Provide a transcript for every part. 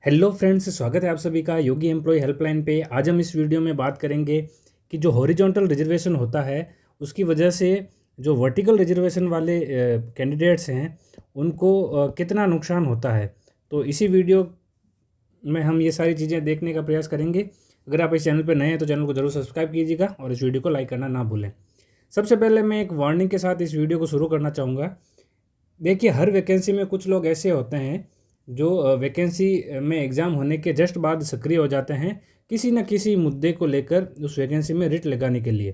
Hello friends, स्वागत है आप सभी का योगी एम्प्लॉय हेल्पलाइन पे। आज हम इस वीडियो में बात करेंगे कि जो हॉरिजॉन्टल रिजर्वेशन होता है उसकी वजह से जो वर्टिकल रिजर्वेशन वाले कैंडिडेट्स हैं उनको कितना नुकसान होता है। तो इसी वीडियो में हम ये सारी चीज़ें देखने का प्रयास करेंगे। अगर आप इस चैनल पर नए हैं तो चैनल को ज़रूर सब्सक्राइब कीजिएगा और इस वीडियो को लाइक करना ना भूलें। सबसे पहले मैं एक वार्निंग के साथ इस वीडियो को शुरू करना चाहूँगा। देखिए, हर वैकेंसी में कुछ लोग ऐसे होते हैं जो वैकेंसी में एग्ज़ाम होने के जस्ट बाद सक्रिय हो जाते हैं किसी न किसी मुद्दे को लेकर उस वैकेंसी में रिट लगाने के लिए।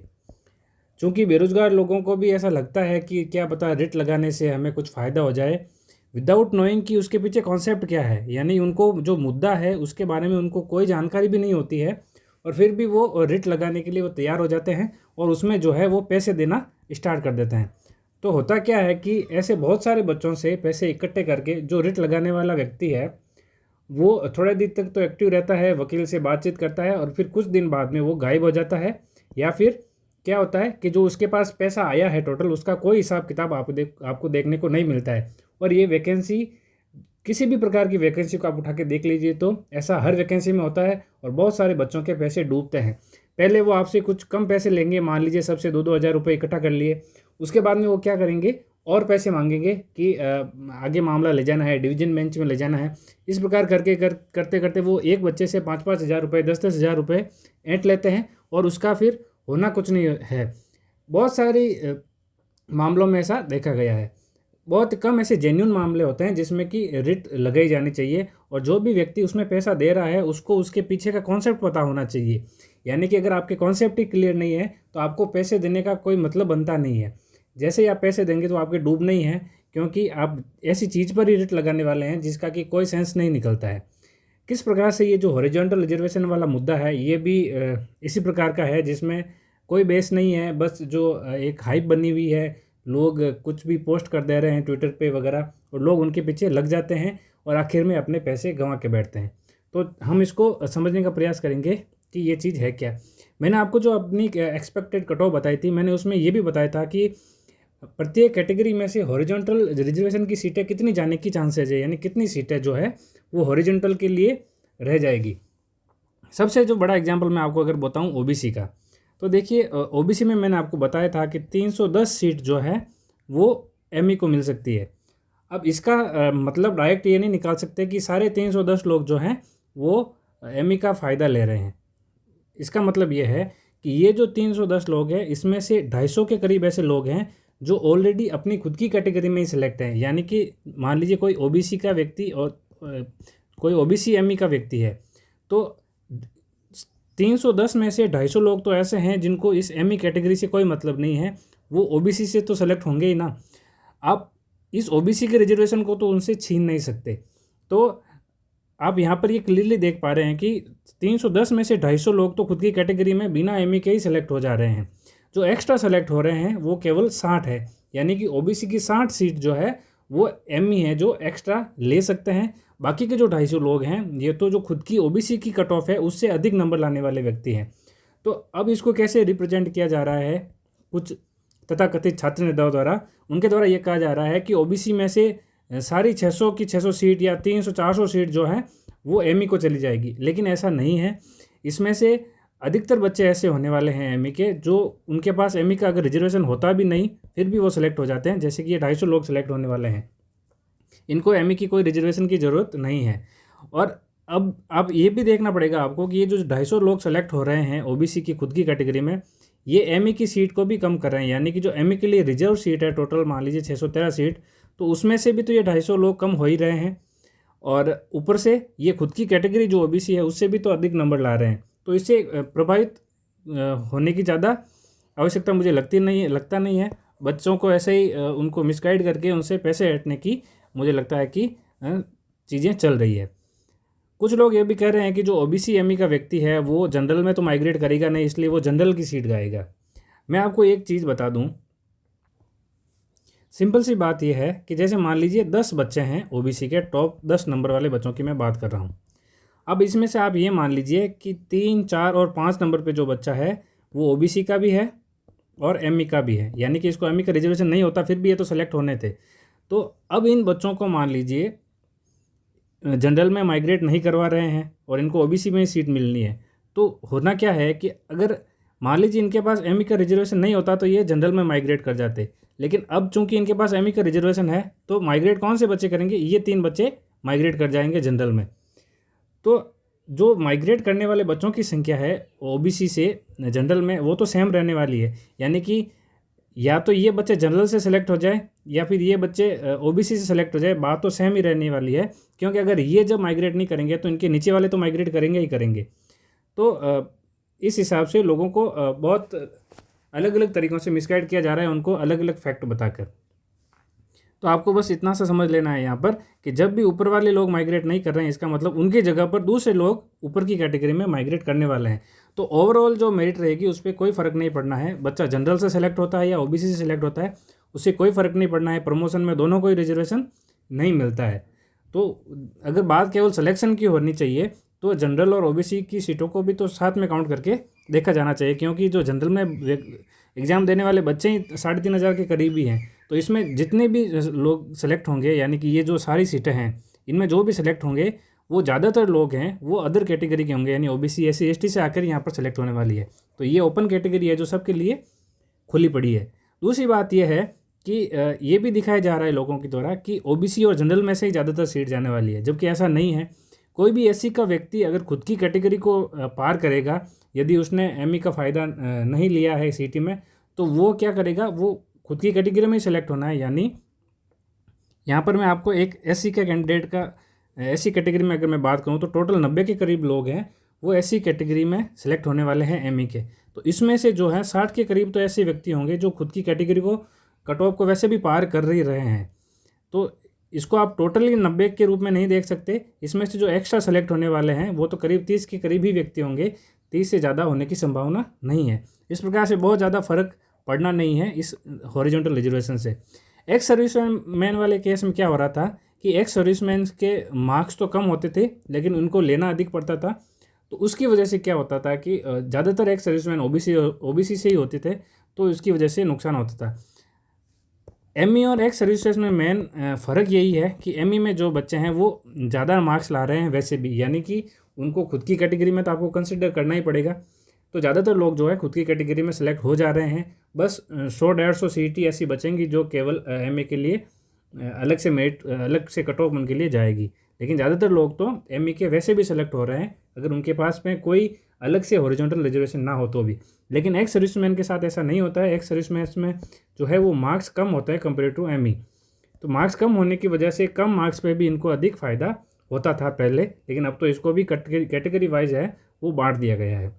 चूँकि बेरोज़गार लोगों को भी ऐसा लगता है कि क्या पता रिट लगाने से हमें कुछ फ़ायदा हो जाए, विदाउट नोइंग कि उसके पीछे कॉन्सेप्ट क्या है। यानी उनको जो मुद्दा है उसके बारे में उनको कोई जानकारी भी नहीं होती है और फिर भी वो रिट लगाने के लिए वो तैयार हो जाते हैं और उसमें जो है वो पैसे देना स्टार्ट कर देते हैं। तो होता क्या है कि ऐसे बहुत सारे बच्चों से पैसे इकट्ठे करके जो रिट लगाने वाला व्यक्ति है वो थोड़े दिन तक तो एक्टिव रहता है, वकील से बातचीत करता है और फिर कुछ दिन बाद में वो गायब हो जाता है। या फिर क्या होता है कि जो उसके पास पैसा आया है टोटल, उसका कोई हिसाब किताब आपको देखने को नहीं मिलता है। और ये वैकेंसी, किसी भी प्रकार की वैकेंसी को आप उठा के देख लीजिए तो ऐसा हर वैकेंसी में होता है और बहुत सारे बच्चों के पैसे डूबते हैं। पहले वो आपसे कुछ कम पैसे लेंगे, मान लीजिए सबसे 2-2 हज़ार रुपये इकट्ठा कर लिए। उसके बाद में वो क्या करेंगे, और पैसे मांगेंगे कि आगे मामला ले जाना है, डिवीजन बेंच में ले जाना है। इस प्रकार करते करते वो एक बच्चे से 5-5 हज़ार रुपये, 10-10 हज़ार रुपये ऐंठ लेते हैं और उसका फिर होना कुछ नहीं है। बहुत सारी मामलों में ऐसा देखा गया है। बहुत कम ऐसे जेन्युइन मामले होते हैं जिसमें कि रिट लगाई जानी चाहिए और जो भी व्यक्ति उसमें पैसा दे रहा है उसको उसके पीछे का कॉन्सेप्ट पता होना चाहिए। यानी कि अगर आपके कॉन्सेप्ट ही क्लियर नहीं है तो आपको पैसे देने का कोई मतलब बनता नहीं है। जैसे ही आप पैसे देंगे तो आपके डूबने ही हैं, क्योंकि आप ऐसी चीज़ पर ही रिट लगाने वाले हैं जिसका कि कोई सेंस नहीं निकलता है। किस प्रकार से ये जो हॉरिजॉन्टल रिजर्वेशन वाला मुद्दा है ये भी इसी प्रकार का है जिसमें कोई बेस नहीं है, बस जो एक हाइप बनी हुई है। लोग कुछ भी पोस्ट कर दे रहे हैं ट्विटर पे वगैरह और लोग उनके पीछे लग जाते हैं और आखिर में अपने पैसे गंवा के बैठते हैं। तो हम इसको समझने का प्रयास करेंगे कि ये चीज़ है क्या। मैंने आपको जो अपनी एक्सपेक्टेड कट ऑफ बताई थी, मैंने उसमें ये भी बताया था कि प्रत्येक कैटेगरी में से हॉरिजॉन्टल रिजर्वेशन की सीटें कितनी जाने की चांसेज है, यानी कितनी सीटें जो है वो हॉरिजॉन्टल के लिए रह जाएगी। सबसे जो बड़ा एग्जांपल मैं आपको अगर बताऊं ओबीसी का, तो देखिए ओबीसी में मैंने आपको बताया था कि 310 सीट जो है वो एमई को मिल सकती है। अब इसका मतलब डायरेक्ट ये नहीं निकाल सकते कि सारे 310 लोग जो हैं वो एमई का फ़ायदा ले रहे हैं। इसका मतलब ये है कि ये जो 310 लोग हैं इसमें से 250 के करीब ऐसे लोग हैं जो ऑलरेडी अपनी खुद की कैटेगरी में ही सिलेक्ट हैं। यानी कि मान लीजिए कोई ओबीसी का व्यक्ति और कोई ओबीसी एमई का व्यक्ति है, तो 310 में से 250 लोग तो ऐसे हैं जिनको इस एमई कैटेगरी से कोई मतलब नहीं है, वो ओबीसी से तो सेलेक्ट होंगे ही ना। आप इस ओबीसी के रिजर्वेशन को तो उनसे छीन नहीं सकते। तो आप यहाँ पर ये क्लियरली देख पा रहे हैं कि 310 में से 250 लोग तो खुद की कैटेगरी में बिना एमई के ही सेलेक्ट हो जा रहे हैं। जो एक्स्ट्रा सेलेक्ट हो रहे हैं वो केवल 60 है, यानी कि ओबीसी की 60 सीट जो है वो एमई है जो एक्स्ट्रा ले सकते हैं। बाकी के जो 250 लोग हैं ये तो जो खुद की ओबीसी की कट ऑफ है उससे अधिक नंबर लाने वाले व्यक्ति हैं। तो अब इसको कैसे रिप्रेजेंट किया जा रहा है, कुछ तथाकथित छात्र नेताओं द्वारा, उनके द्वारा ये कहा जा रहा है कि ओबीसी में से सारी 600 की 600 सीट या 300-400 सीट जो है वो एमई को चली जाएगी, लेकिन ऐसा नहीं है। इसमें से अधिकतर बच्चे ऐसे होने वाले हैं एमई के जो उनके पास एमई का अगर रिजर्वेशन होता भी नहीं फिर भी वो सिलेक्ट हो जाते हैं। जैसे कि ये 250 लोग सिलेक्ट होने वाले हैं, इनको एमई की कोई रिजर्वेशन की ज़रूरत नहीं है। और अब ये भी देखना पड़ेगा आपको कि ये जो 250 लोग सेलेक्ट हो रहे हैं ओबीसी की खुद की कैटेगरी में, ये एमई की सीट को भी कम कर रहे हैं। यानी कि जो एमई के लिए रिजर्व सीट है टोटल मान लीजिए 613 सीट, तो उसमें से भी तो ये 250 लोग कम हो ही रहे हैं और ऊपर से ये खुद की कैटेगरी जो ओबीसी है उससे भी तो अधिक नंबर ला रहे हैं। तो इससे प्रभावित होने की ज़्यादा आवश्यकता मुझे लगता नहीं है। बच्चों को ऐसे ही उनको मिसगाइड करके उनसे पैसे हटने की मुझे लगता है कि चीज़ें चल रही है। कुछ लोग ये भी कह रहे हैं कि जो ओबीसी एमई का व्यक्ति है वो जनरल में तो माइग्रेट करेगा नहीं, इसलिए वो जनरल की सीट गाएगा। मैं आपको एक चीज़ बता दूं, सिंपल सी बात यह है कि जैसे मान लीजिए 10 बच्चे हैं ओबीसी के, टॉप 10 नंबर वाले बच्चों की मैं बात कर रहा हूँ। अब इसमें से आप ये मान लीजिए कि 3, 4 और 5 नंबर पे जो बच्चा है वो ओबीसी का भी है और एमई का भी है, यानी कि इसको एमई का रिजर्वेशन नहीं होता फिर भी ये तो सेलेक्ट होने थे। तो अब इन बच्चों को मान लीजिए जनरल में माइग्रेट नहीं करवा रहे हैं और इनको ओबीसी में ही सीट मिलनी है, तो होना क्या है कि अगर मान लीजिए इनके पास एमई का रिजर्वेशन नहीं होता तो ये जनरल में माइग्रेट कर जाते, लेकिन अब चूंकि इनके पास एमई का रिजर्वेशन है तो माइग्रेट कौन से बच्चे करेंगे, ये 3 बच्चे माइग्रेट कर जाएंगे जनरल में। तो जो माइग्रेट करने वाले बच्चों की संख्या है ओबीसी से जनरल में वो तो सेम रहने वाली है, यानी कि या तो ये बच्चे जनरल से सेलेक्ट हो जाए या फिर ये बच्चे ओबीसी से सेलेक्ट हो जाए, बात तो सेम ही रहने वाली है, क्योंकि अगर ये जब माइग्रेट नहीं करेंगे तो इनके नीचे वाले तो माइग्रेट करेंगे ही करेंगे। तो इस हिसाब से लोगों को बहुत अलग अलग तरीक़ों से मिसगाइड किया जा रहा है, उनको अलग अलग फैक्ट बताकर। तो आपको बस इतना सा समझ लेना है यहाँ पर कि जब भी ऊपर वाले लोग माइग्रेट नहीं कर रहे हैं, इसका मतलब उनकी जगह पर दूसरे लोग ऊपर की कैटेगरी में माइग्रेट करने वाले हैं। तो ओवरऑल जो मेरिट रहेगी उस पर कोई फ़र्क नहीं पड़ना है, बच्चा जनरल से सेलेक्ट होता है या ओबीसी से सेलेक्ट होता है उससे कोई फ़र्क नहीं पड़ना है, प्रमोशन में दोनों को ही रिजर्वेशन नहीं मिलता है। तो अगर बात केवल सिलेक्शन की होनी चाहिए तो जनरल और ओबीसी की सीटों को भी तो साथ में काउंट करके देखा जाना चाहिए, क्योंकि जो जनरल में एग्ज़ाम देने वाले बच्चे ही 3,500 के करीब ही हैं। तो इसमें जितने भी लोग सेलेक्ट होंगे, यानी कि ये जो सारी सीटें हैं इनमें जो भी सेलेक्ट होंगे वो ज़्यादातर लोग हैं वो अदर कैटेगरी के होंगे, यानी ओबीसी एससी एसटी से आकर यहाँ पर सेलेक्ट होने वाली है। तो ये ओपन कैटेगरी है जो सबके लिए खुली पड़ी है। दूसरी बात यह है कि ये भी दिखाया जा रहा है लोगों के द्वारा कि ओबीसी और जनरल में से ही ज़्यादातर सीट जाने वाली है, जबकि ऐसा नहीं है। कोई भी एससी का व्यक्ति अगर खुद की कैटेगरी को पार करेगा, यदि उसने एमई का फ़ायदा नहीं लिया है सीटी में, तो वो क्या करेगा, वो खुद की कैटेगरी में ही सेलेक्ट होना है। यानी यहाँ पर मैं आपको एक एससी का कैंडिडेट का एससी कैटेगरी में अगर मैं बात करूँ तो टोटल 90 के करीब लोग हैं वो एससी कैटेगरी में सेलेक्ट होने वाले हैं एमई के। तो इसमें से जो है 60 के करीब तो ऐसे व्यक्ति होंगे जो खुद की कैटेगरी को कट ऑफ को वैसे भी पार कर ही रहे हैं। तो इसको आप टोटली 90 के रूप में नहीं देख सकते, इसमें से जो एक्स्ट्रा सेलेक्ट होने वाले हैं वो तो करीब 30 के करीब ही व्यक्ति होंगे, 30 से ज़्यादा होने की संभावना नहीं है। इस प्रकार से बहुत ज़्यादा फर्क पड़ना नहीं है इस हॉरिजॉन्टल रिजर्वेशन से। एक्स सर्विसमैन वाले केस में क्या हो रहा था कि एक्स सर्विसमैन के मार्क्स तो कम होते थे लेकिन उनको लेना अधिक पड़ता था, तो उसकी वजह से क्या होता था कि ज़्यादातर एक्स सर्विसमैन ओबीसी से ही होते थे, तो इसकी वजह से नुकसान होता था। एमई और एक्स सर्विसेज में मेन फ़र्क यही है कि एमई में जो बच्चे हैं वो ज़्यादा मार्क्स ला रहे हैं वैसे भी, यानी कि उनको खुद की कैटेगरी में तो आपको कंसिडर करना ही पड़ेगा। तो ज़्यादातर लोग जो है खुद की कैटेगरी में सेलेक्ट हो जा रहे हैं, बस 100-150 सीटें ऐसी बचेंगी जो केवल एमई के लिए अलग से मेरिट अलग से कट ऑफ उनके लिए जाएगी। लेकिन ज़्यादातर लोग तो एमई के वैसे भी सेलेक्ट हो रहे हैं अगर उनके पास में कोई अलग से हॉरिजॉन्टल रिजर्वेशन ना हो तो भी। लेकिन एक्स सर्विसमैन के साथ ऐसा नहीं होता है, एक्स सर्विसमैन में जो है वो मार्क्स कम होता है कंपेयर टू एमई। तो मार्क्स कम होने की वजह से कम मार्क्स पे भी इनको अधिक फ़ायदा होता था पहले, लेकिन अब तो इसको भी कैटेगरी वाइज है वो बांट दिया गया है।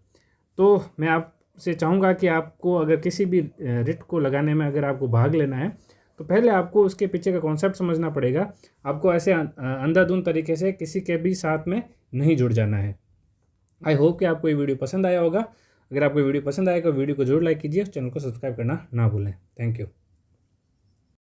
तो मैं आपसे चाहूँगा कि आपको अगर किसी भी रिट को लगाने में अगर आपको भाग लेना है तो पहले आपको उसके पीछे का कॉन्सेप्ट समझना पड़ेगा। आपको ऐसे अंधाधुंध तरीके से किसी के भी साथ में नहीं जुड़ जाना है। आई होप कि आपको ये वीडियो पसंद आया होगा। अगर आपको वीडियो पसंद आएगा वीडियो को जरूर लाइक कीजिए, चैनल को सब्सक्राइब करना ना भूलें। Thank you.